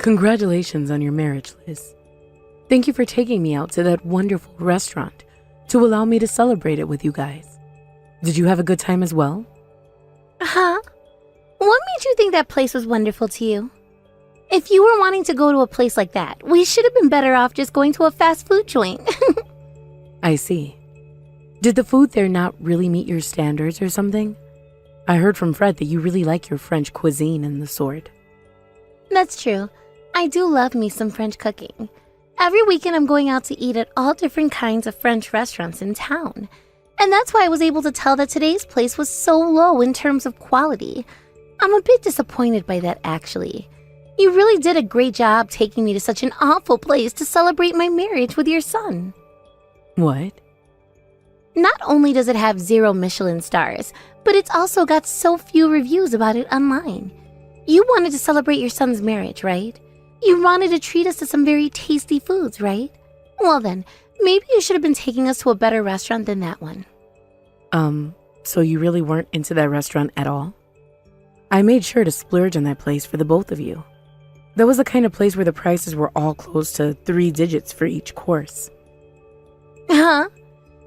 Congratulations on your marriage, Liz. Thank you for taking me out to that wonderful restaurant to allow me to celebrate it with you guys. Did you have a good time as well? Huh? What made you think that place was wonderful to you? If you were wanting to go to a place like that, we should have been better off just going to a fast food joint. I see. Did the food there not really meet your standards or something? I heard from Fred that you really like your French cuisine and the sort. That's true. I do love me some French cooking. Every weekend I'm going out to eat at all different kinds of French restaurants in town. And that's why I was able to tell that today's place was so low in terms of quality. I'm a bit disappointed by that, actually. You really did a great job taking me to such an awful place to celebrate my marriage with your son. What? Not only does it have 0 Michelin stars, but it's also got so few reviews about it online. You wanted to celebrate your son's marriage, right? You wanted to treat us to some very tasty foods, right? Well then, maybe you should have been taking us to a better restaurant than that one. So you really weren't into that restaurant at all? I made sure to splurge on that place for the both of you. That was the kind of place where the prices were all close to 3 digits for each course. Huh?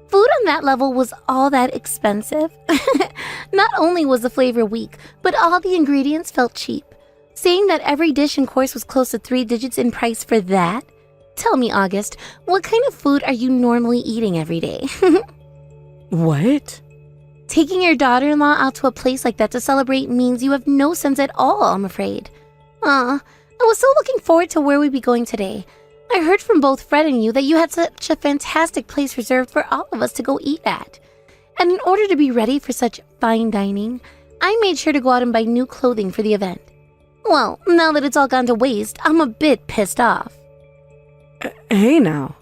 Food on that level was all that expensive? Not only was the flavor weak, but all the ingredients felt cheap. Saying that every dish and course was close to 3 digits in price for that? Tell me, August, what kind of food are you normally eating every day? What? Taking your daughter-in-law out to a place like that to celebrate means you have no sense at all, I'm afraid. I was so looking forward to where we'd be going today. I heard from both Fred and you that you had such a fantastic place reserved for all of us to go eat at. And in order to be ready for such fine dining, I made sure to go out and buy new clothing for the event. Well, now that it's all gone to waste, I'm a bit pissed off. Hey now.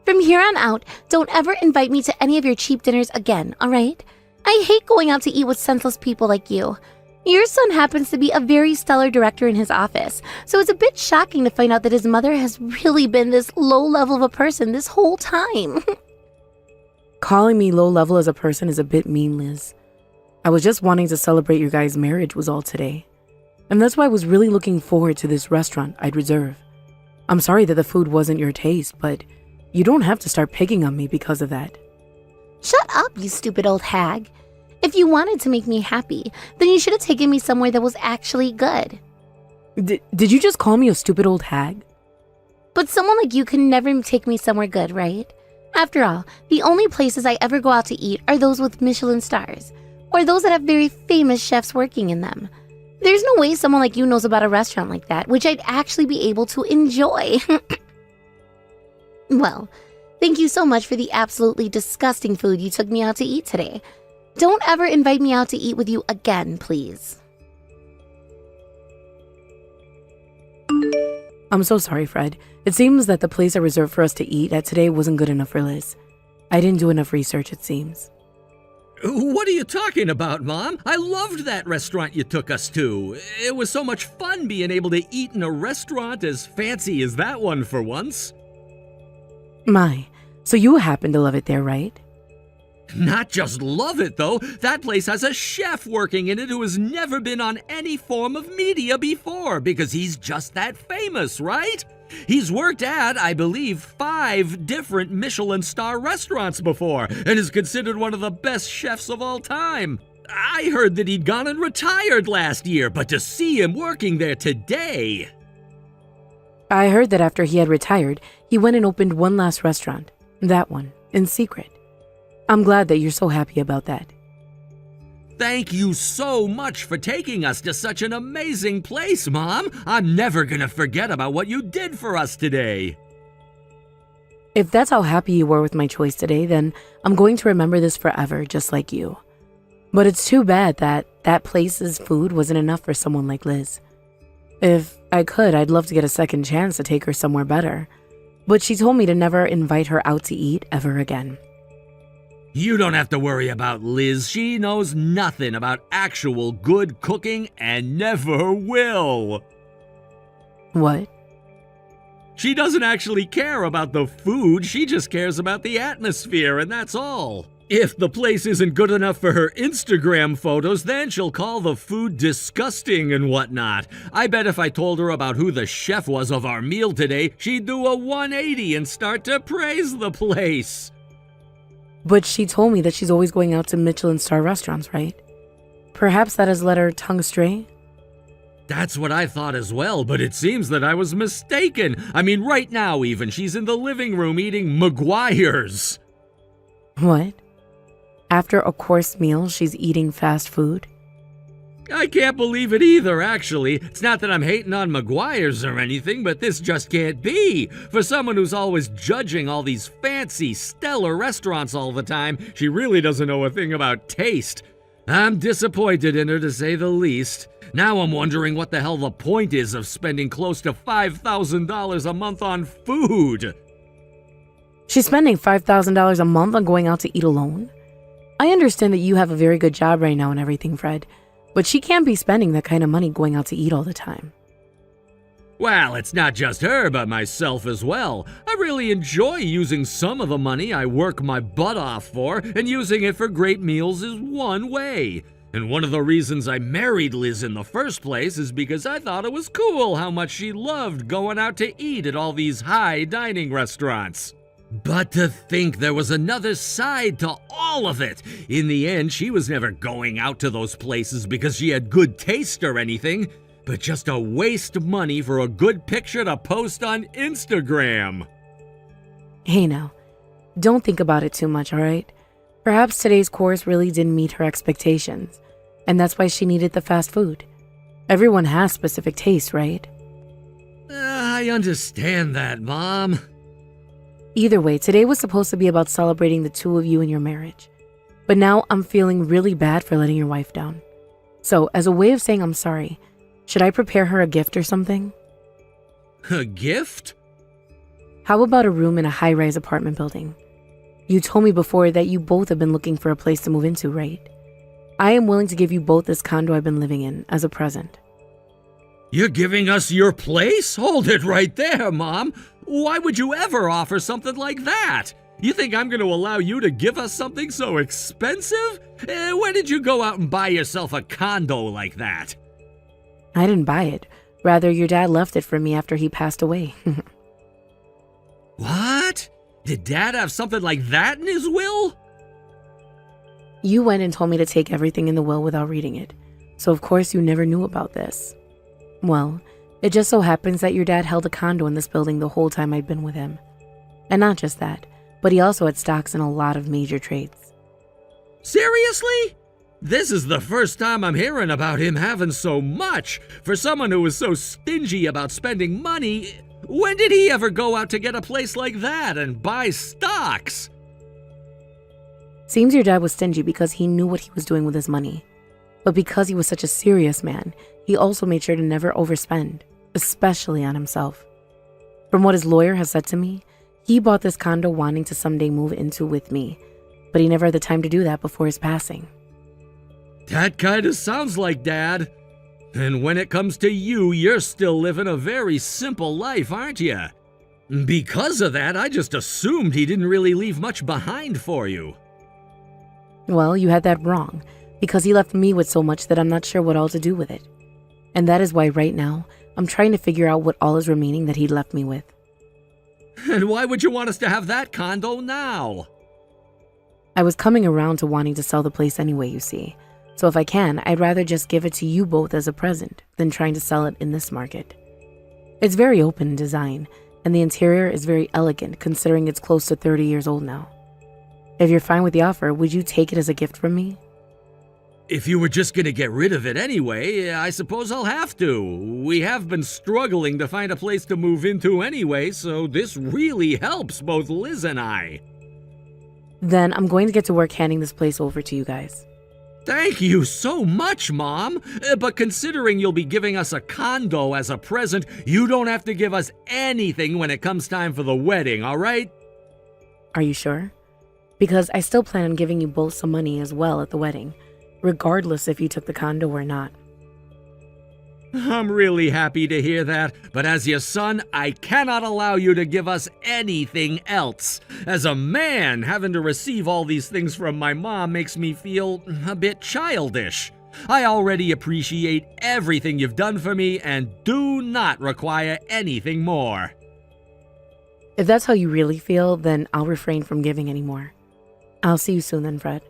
From here on out, don't ever invite me to any of your cheap dinners again, alright? I hate going out to eat with senseless people like you. Your son happens to be a very stellar director in his office, so it's a bit shocking to find out that his mother has really been this low level of a person this whole time. Calling me low level as a person is a bit mean, Liz. I was just wanting to celebrate your guys' marriage was all today. And that's why I was really looking forward to this restaurant I'd reserve. I'm sorry that the food wasn't your taste, but you don't have to start picking on me because of that. Shut up, you stupid old hag. If you wanted to make me happy, then you should have taken me somewhere that was actually good. Did you just call me a stupid old hag? But someone like you can never take me somewhere good, right? After all, the only places I ever go out to eat are those with Michelin stars, or those that have very famous chefs working in them. There's no way someone like you knows about a restaurant like that, which I'd actually be able to enjoy. Well, thank you so much for the absolutely disgusting food you took me out to eat today. Don't ever invite me out to eat with you again, please. I'm so sorry, Fred. It seems that the place I reserved for us to eat at today wasn't good enough for Liz. I didn't do enough research, it seems. What are you talking about, Mom? I loved that restaurant you took us to. It was so much fun being able to eat in a restaurant as fancy as that one for once. My, so you happen to love it there, right? Not just love it, though. That place has a chef working in it who has never been on any form of media before because he's just that famous, right? He's worked at, I believe, 5 different Michelin star restaurants before and is considered one of the best chefs of all time. I heard that he'd gone and retired last year, but to see him working there today... I heard that after he had retired, he went and opened one last restaurant. That one, in secret. I'm glad that you're so happy about that. Thank you so much for taking us to such an amazing place, Mom. I'm never gonna forget about what you did for us today. If that's how happy you were with my choice today, then I'm going to remember this forever, just like you. But it's too bad that that place's food wasn't enough for someone like Liz. If I could, I'd love to get a second chance to take her somewhere better. But she told me to never invite her out to eat ever again. You don't have to worry about Liz. She knows nothing about actual good cooking and never will. What? She doesn't actually care about the food. She just cares about the atmosphere, and that's all. If the place isn't good enough for her Instagram photos, then she'll call the food disgusting and whatnot. I bet if I told her about who the chef was of our meal today, she'd do a 180 and start to praise the place. But she told me that she's always going out to Michelin star restaurants, right? Perhaps that has led her tongue astray? That's what I thought as well, but it seems that I was mistaken. I mean, right now even, she's in the living room eating McGuire's. What? After a course meal, she's eating fast food? I can't believe it either, actually. It's not that I'm hating on McGuire's or anything, but this just can't be. For someone who's always judging all these fancy, stellar restaurants all the time, she really doesn't know a thing about taste. I'm disappointed in her, to say the least. Now I'm wondering what the hell the point is of spending close to $5,000 a month on food. She's spending $5,000 a month on going out to eat alone? I understand that you have a very good job right now and everything, Fred, but she can't be spending that kind of money going out to eat all the time. Well, it's not just her, but myself as well. I really enjoy using some of the money I work my butt off for, and using it for great meals is one way. And one of the reasons I married Liz in the first place is because I thought it was cool how much she loved going out to eat at all these high dining restaurants. But to think there was another side to all of it. In the end, she was never going out to those places because she had good taste or anything, but just to waste money for a good picture to post on Instagram. Hey now, don't think about it too much, alright? Perhaps today's course really didn't meet her expectations, and that's why she needed the fast food. Everyone has specific tastes, right? I understand that, Mom. Either way, today was supposed to be about celebrating the two of you and your marriage. But now I'm feeling really bad for letting your wife down. So, as a way of saying I'm sorry, should I prepare her a gift or something? A gift? How about a room in a high-rise apartment building? You told me before that you both have been looking for a place to move into, right? I am willing to give you both this condo I've been living in as a present. You're giving us your place? Hold it right there, Mom. Why would you ever offer something like that? You think I'm going to allow you to give us something so expensive? When did you go out and buy yourself a condo like that? I didn't buy it. Rather, your dad left it for me after he passed away. What? Did Dad have something like that in his will? You went and told me to take everything in the will without reading it. So of course you never knew about this. Well, it just so happens that your dad held a condo in this building the whole time I'd been with him. And not just that, but he also had stocks in a lot of major trades. Seriously? This is the first time I'm hearing about him having so much. For someone who was so stingy about spending money, when did he ever go out to get a place like that and buy stocks? Seems your dad was stingy because he knew what he was doing with his money. But because he was such a serious man, he also made sure to never overspend, especially on himself. From what his lawyer has said to me, he bought this condo wanting to someday move into with me, but he never had the time to do that before his passing. That kinda sounds like Dad. And when it comes to you, you're still living a very simple life, aren't you? Because of that, I just assumed he didn't really leave much behind for you. Well, you had that wrong, because he left me with so much that I'm not sure what all to do with it. And that is why right now, I'm trying to figure out what all is remaining that he left me with. And why would you want us to have that condo now? I was coming around to wanting to sell the place anyway, you see. So if I can, I'd rather just give it to you both as a present than trying to sell it in this market. It's very open in design, and the interior is very elegant considering it's close to 30 years old now. If you're fine with the offer, would you take it as a gift from me? If you were just gonna get rid of it anyway, I suppose I'll have to. We have been struggling to find a place to move into anyway, so this really helps both Liz and I. Then I'm going to get to work handing this place over to you guys. Thank you so much, Mom. But considering you'll be giving us a condo as a present, you don't have to give us anything when it comes time for the wedding, all right? Are you sure? Because I still plan on giving you both some money as well at the wedding, regardless if you took the condo or not. I'm really happy to hear that, but as your son, I cannot allow you to give us anything else. As a man, having to receive all these things from my mom makes me feel a bit childish. I already appreciate everything you've done for me and do not require anything more. If that's how you really feel, then I'll refrain from giving any more. I'll see you soon then, Fred.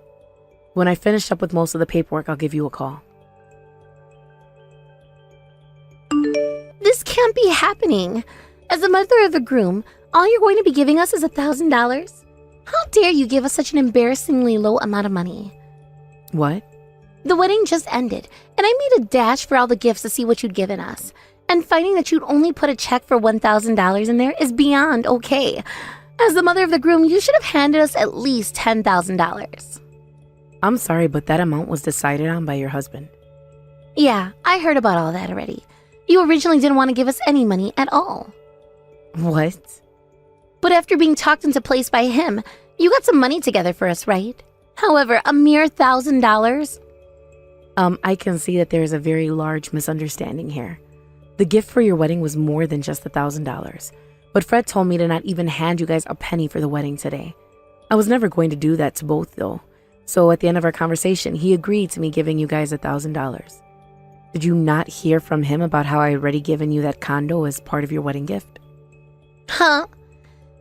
When I finish up with most of the paperwork, I'll give you a call. This can't be happening. As the mother of the groom, all you're going to be giving us is $1,000? How dare you give us such an embarrassingly low amount of money? What? The wedding just ended, and I made a dash for all the gifts to see what you'd given us. And finding that you'd only put a check for $1,000 in there is beyond okay. As the mother of the groom, you should have handed us at least $10,000. I'm sorry, but that amount was decided on by your husband. Yeah, I heard about all that already. You originally didn't want to give us any money at all. What? But after being talked into place by him, you got some money together for us, right? However, a mere $1,000? I can see that there is a very large misunderstanding here. The gift for your wedding was more than just $1,000. But Fred told me to not even hand you guys a penny for the wedding today. I was never going to do that to both, though. So at the end of our conversation, he agreed to me giving you guys $1,000. Did you not hear from him about how I had already given you that condo as part of your wedding gift? Huh?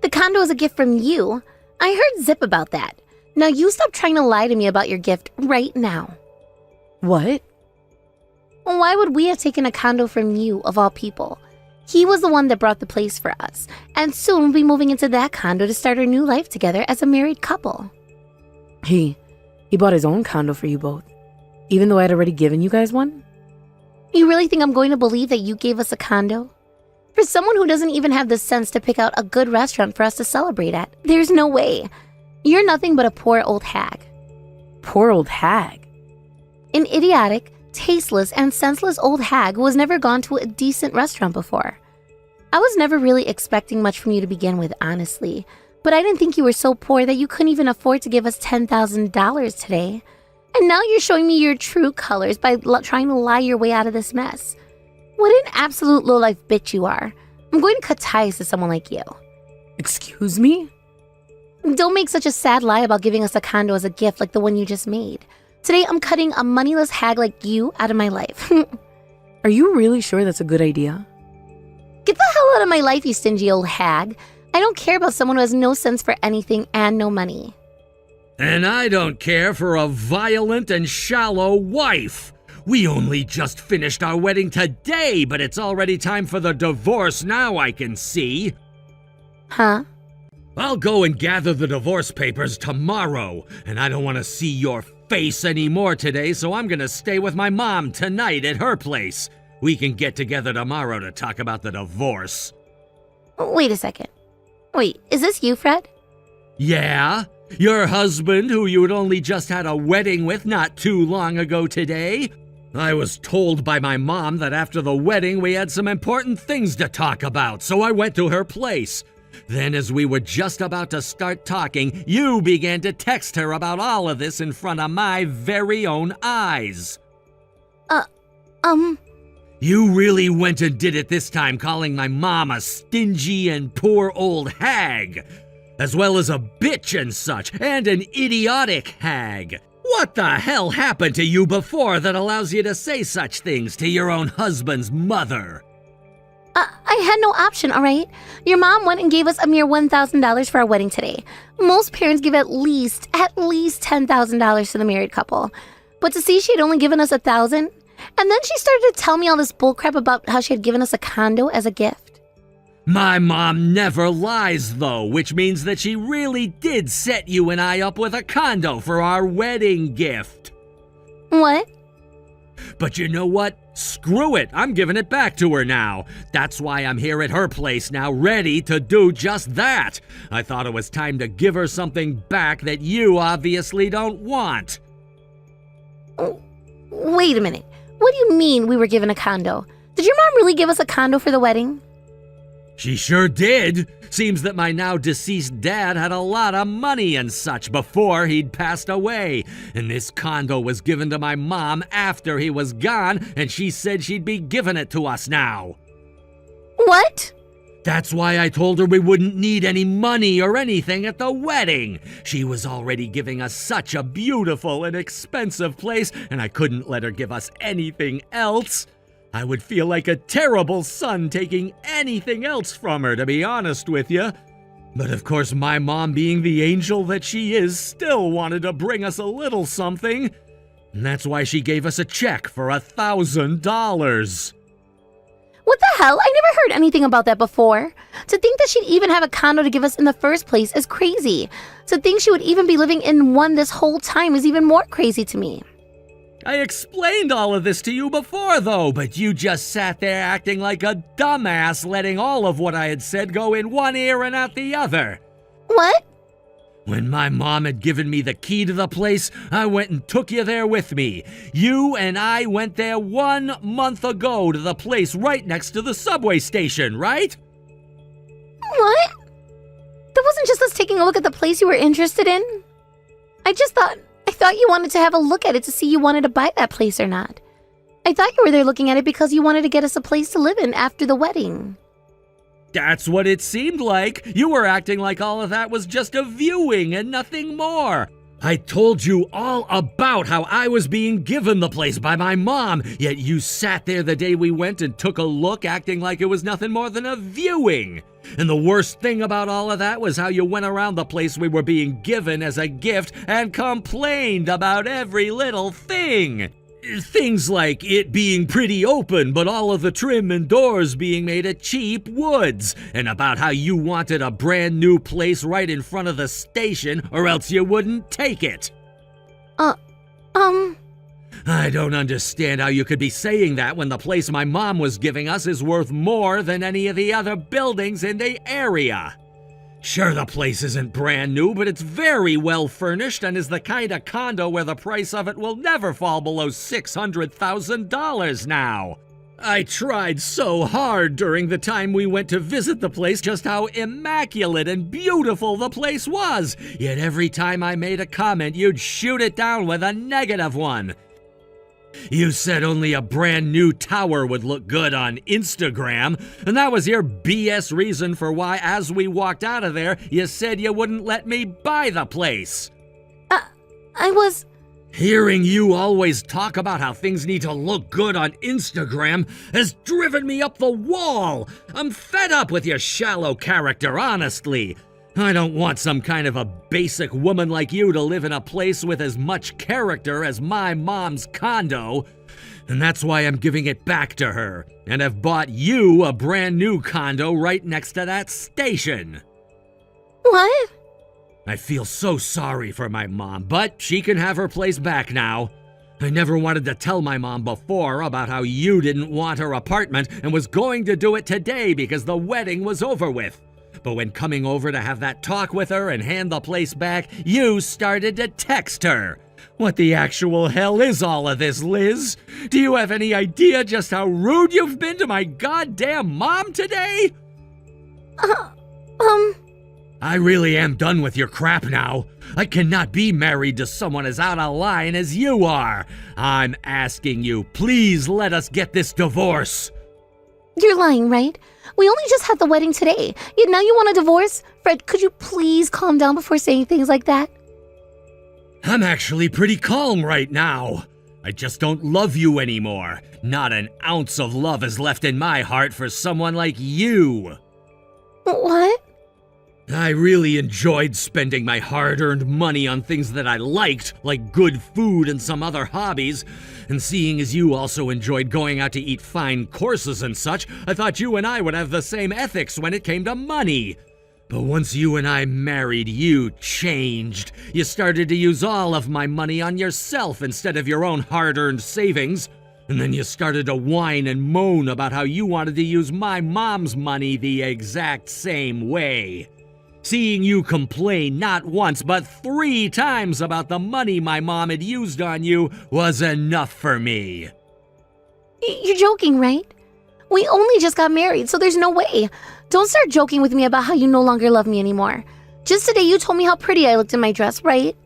The condo is a gift from you. I heard zip about that. Now you stop trying to lie to me about your gift right now. What? Why would we have taken a condo from you, of all people? He was the one that brought the place for us, and soon we'll be moving into that condo to start our new life together as a married couple. He bought his own condo for you both, even though I had already given you guys one? You really think I'm going to believe that you gave us a condo? For someone who doesn't even have the sense to pick out a good restaurant for us to celebrate at, there's no way. You're nothing but a poor old hag. Poor old hag? An idiotic, tasteless, and senseless old hag who has never gone to a decent restaurant before. I was never really expecting much from you to begin with, honestly, but I didn't think you were so poor that you couldn't even afford to give us $10,000 today. And now you're showing me your true colors by trying to lie your way out of this mess. What an absolute lowlife bitch you are. I'm going to cut ties to someone like you. Excuse me? Don't make such a sad lie about giving us a condo as a gift like the one you just made. Today, I'm cutting a moneyless hag like you out of my life. Are you really sure that's a good idea? Get the hell out of my life, you stingy old hag. I don't care about someone who has no sense for anything and no money. And I don't care for a violent and shallow wife. We only just finished our wedding today, but it's already time for the divorce now, I can see. Huh? I'll go and gather the divorce papers tomorrow, and I don't want to see your face anymore today, so I'm gonna stay with my mom tonight at her place. We can get together tomorrow to talk about the divorce. Wait a second. Wait, is this you, Fred? Yeah? Your husband, who you had only just had a wedding with not too long ago today? I was told by my mom that after the wedding we had some important things to talk about, so I went to her place. Then as we were just about to start talking, you began to text her about all of this in front of my very own eyes. You really went and did it this time, calling my mom a stingy and poor old hag, as well as a bitch and such, and an idiotic hag. What the hell happened to you before that allows you to say such things to your own husband's mother? I had no option, all right? Your mom went and gave us a mere $1,000 for our wedding today. Most parents give at least $10,000 to the married couple. But to see she had only given us $1,000, and then she started to tell me all this bullcrap about how she had given us a condo as a gift. My mom never lies, though, which means that she really did set you and I up with a condo for our wedding gift. What? But you know what? Screw it, I'm giving it back to her now. That's why I'm here at her place now, ready to do just that. I thought it was time to give her something back that you obviously don't want. Wait a minute. What do you mean we were given a condo? Did your mom really give us a condo for the wedding? She sure did. Seems that my now deceased dad had a lot of money and such before he'd passed away. And this condo was given to my mom after he was gone, and she said she'd be giving it to us now. What? That's why I told her we wouldn't need any money or anything at the wedding. She was already giving us such a beautiful and expensive place, and I couldn't let her give us anything else. I would feel like a terrible son taking anything else from her, to be honest with you. But of course, my mom, being the angel that she is, still wanted to bring us a little something. And that's why she gave us a check for $1,000. What the hell? I never heard anything about that before. To think that she'd even have a condo to give us in the first place is crazy. To think she would even be living in one this whole time is even more crazy to me. I explained all of this to you before, though, but you just sat there acting like a dumbass, letting all of what I had said go in one ear and out the other. What? When my mom had given me the key to the place, I went and took you there with me. You and I went there 1 month ago to the place right next to the subway station, right? What? That wasn't just us taking a look at the place you were interested in? I thought you wanted to have a look at it to see you wanted to buy that place or not. I thought you were there looking at it because you wanted to get us a place to live in after the wedding. That's what it seemed like. You were acting like all of that was just a viewing and nothing more. I told you all about how I was being given the place by my mom, yet you sat there the day we went and took a look acting like it was nothing more than a viewing. And the worst thing about all of that was how you went around the place we were being given as a gift and complained about every little thing. Things like it being pretty open, but all of the trim and doors being made of cheap woods, and about how you wanted a brand new place right in front of the station, or else you wouldn't take it. I don't understand how you could be saying that when the place my mom was giving us is worth more than any of the other buildings in the area. Sure, the place isn't brand new, but it's very well furnished and is the kind of condo where the price of it will never fall below $600,000 now. I tried so hard during the time we went to visit the place just how immaculate and beautiful the place was, yet every time I made a comment, you'd shoot it down with a negative one. You said only a brand new tower would look good on Instagram, and that was your BS reason for why, as we walked out of there, you said you wouldn't let me buy the place. I was... Hearing you always talk about how things need to look good on Instagram has driven me up the wall. I'm fed up with your shallow character, honestly. I don't want some kind of a basic woman like you to live in a place with as much character as my mom's condo. And that's why I'm giving it back to her, and have bought you a brand new condo right next to that station. What? I feel so sorry for my mom, but she can have her place back now. I never wanted to tell my mom before about how you didn't want her apartment and was going to do it today because the wedding was over with. But when coming over to have that talk with her and hand the place back, you started to text her. What the actual hell is all of this, Liz? Do you have any idea just how rude you've been to my goddamn mom today? I really am done with your crap now. I cannot be married to someone as out of line as you are. I'm asking you, please let us get this divorce. You're lying, right? We only just had the wedding today, yet now you want a divorce? Fred, could you please calm down before saying things like that? I'm actually pretty calm right now. I just don't love you anymore. Not an ounce of love is left in my heart for someone like you. What? I really enjoyed spending my hard-earned money on things that I liked, like good food and some other hobbies. And seeing as you also enjoyed going out to eat fine courses and such, I thought you and I would have the same ethics when it came to money. But once you and I married, you changed. You started to use all of my money on yourself instead of your own hard-earned savings. And then you started to whine and moan about how you wanted to use my mom's money the exact same way. Seeing you complain not once but 3 times about the money my mom had used on you was enough for me. You're joking, right? We only just got married, so there's no way. Don't start joking with me about how you no longer love me anymore. Just today you told me how pretty I looked in my dress, right?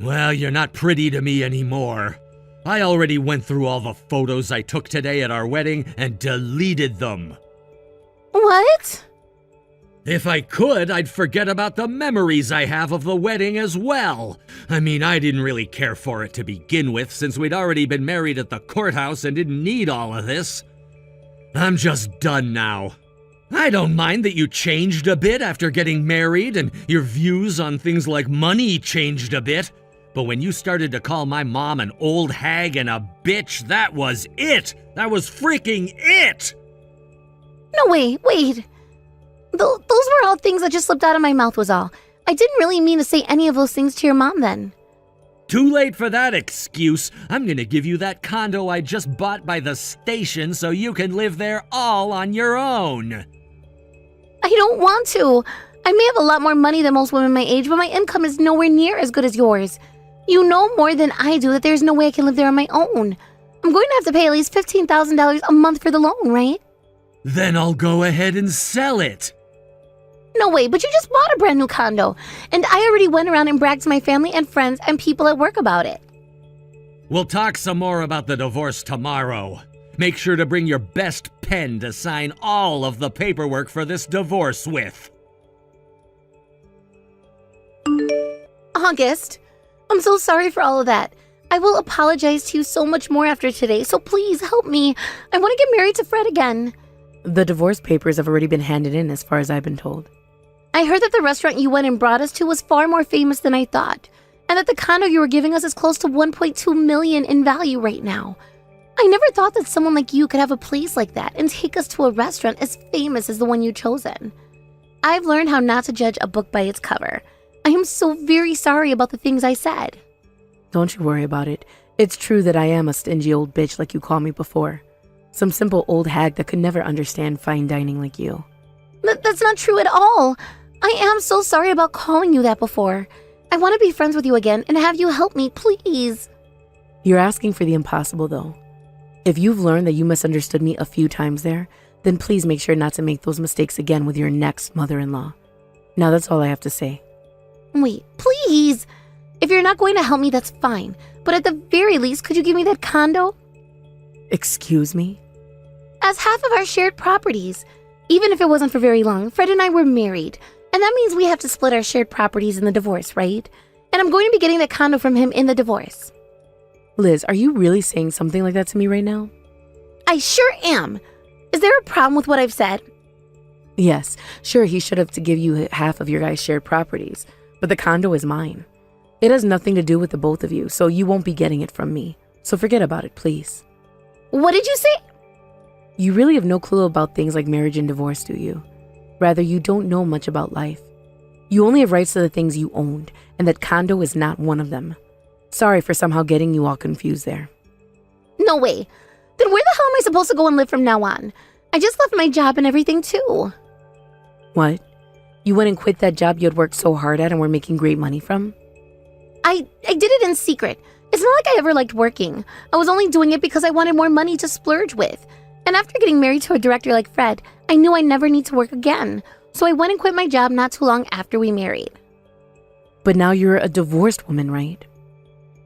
Well, you're not pretty to me anymore. I already went through all the photos I took today at our wedding and deleted them. What? If I could, I'd forget about the memories I have of the wedding as well. I mean, I didn't really care for it to begin with, since we'd already been married at the courthouse and didn't need all of this. I'm just done now. I don't mind that you changed a bit after getting married, and your views on things like money changed a bit. But when you started to call my mom an old hag and a bitch, that was it! That was freaking it! No, wait. Those were all things that just slipped out of my mouth was all. I didn't really mean to say any of those things to your mom then. Too late for that excuse. I'm gonna give you that condo I just bought by the station so you can live there all on your own. I don't want to. I may have a lot more money than most women my age, but my income is nowhere near as good as yours. You know more than I do that there's no way I can live there on my own. I'm going to have to pay at least $15,000 a month for the loan, right? Then I'll go ahead and sell it. No way, but you just bought a brand new condo, and I already went around and bragged to my family and friends and people at work about it. We'll talk some more about the divorce tomorrow. Make sure to bring your best pen to sign all of the paperwork for this divorce with. August, I'm so sorry for all of that. I will apologize to you so much more after today, so please help me. I want to get married to Fred again. The divorce papers have already been handed in as far as I've been told. I heard that the restaurant you went and brought us to was far more famous than I thought, and that the condo you were giving us is close to $1.2 million in value right now. I never thought that someone like you could have a place like that and take us to a restaurant as famous as the one you've chosen. I've learned how not to judge a book by its cover. I am so very sorry about the things I said. Don't you worry about it. It's true that I am a stingy old bitch like you called me before. Some simple old hag that could never understand fine dining like you. That's not true at all. I am so sorry about calling you that before. I want to be friends with you again and have you help me, please. You're asking for the impossible, though. If you've learned that you misunderstood me a few times there, then please make sure not to make those mistakes again with your next mother-in-law. Now that's all I have to say. Wait, please. If you're not going to help me, that's fine. But at the very least, could you give me that condo? Excuse me? As half of our shared properties. Even if it wasn't for very long, Fred and I were married. And that means we have to split our shared properties in the divorce, right? And I'm going to be getting that condo from him in the divorce. Liz, are you really saying something like that to me right now? I sure am. Is there a problem with what I've said? Yes, sure, he should have to give you half of your guys' shared properties, but the condo is mine. It has nothing to do with the both of you, so you won't be getting it from me. So forget about it, please. What did you say? You really have no clue about things like marriage and divorce, do you? Rather, you don't know much about life. You only have rights to the things you owned, and that condo is not one of them. Sorry for somehow getting you all confused there. No way. Then where the hell am I supposed to go and live from now on? I just left my job and everything too. What? You went and quit that job you had worked so hard at and were making great money from? I did it in secret. It's not like I ever liked working. I was only doing it because I wanted more money to splurge with. And after getting married to a director like Fred, I knew I never need to work again. So I went and quit my job not too long after we married. But now you're a divorced woman, right?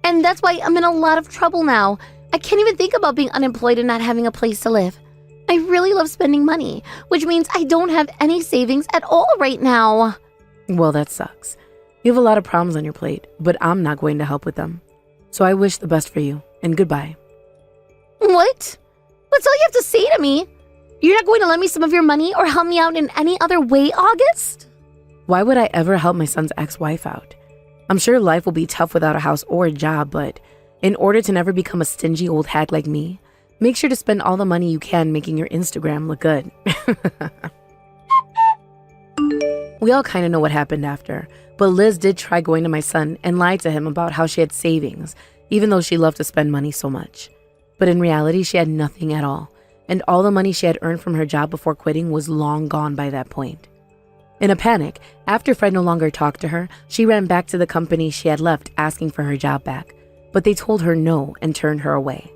And that's why I'm in a lot of trouble now. I can't even think about being unemployed and not having a place to live. I really love spending money, which means I don't have any savings at all right now. Well, that sucks. You have a lot of problems on your plate, but I'm not going to help with them. So I wish the best for you, and goodbye. What? That's all you have to say to me? You're not going to lend me some of your money or help me out in any other way, August? Why would I ever help my son's ex-wife out? I'm sure life will be tough without a house or a job, but in order to never become a stingy old hag like me, make sure to spend all the money you can making your Instagram look good. We all kind of know what happened after, but Liz did try going to my son and lied to him about how she had savings, even though she loved to spend money so much. But in reality, she had nothing at all, and all the money she had earned from her job before quitting was long gone by that point. In a panic, after Fred no longer talked to her, she ran back to the company she had left asking for her job back, but they told her no and turned her away.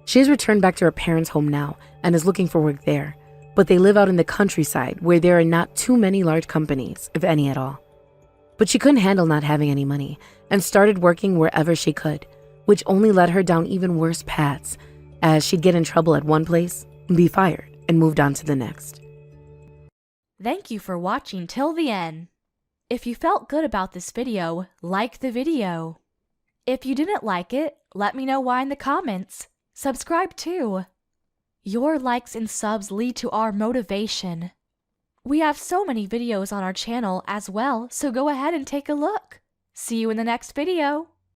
She has returned back to her parents' home now and is looking for work there, but they live out in the countryside where there are not too many large companies, if any at all. But she couldn't handle not having any money and started working wherever she could, which only led her down even worse paths, as she'd get in trouble at one place, be fired, and moved on to the next. Thank you for watching till the end. If you felt good about this video, like the video. If you didn't like it, let me know why in the comments. Subscribe too. Your likes and subs lead to our motivation. We have so many videos on our channel as well, so go ahead and take a look. See you in the next video.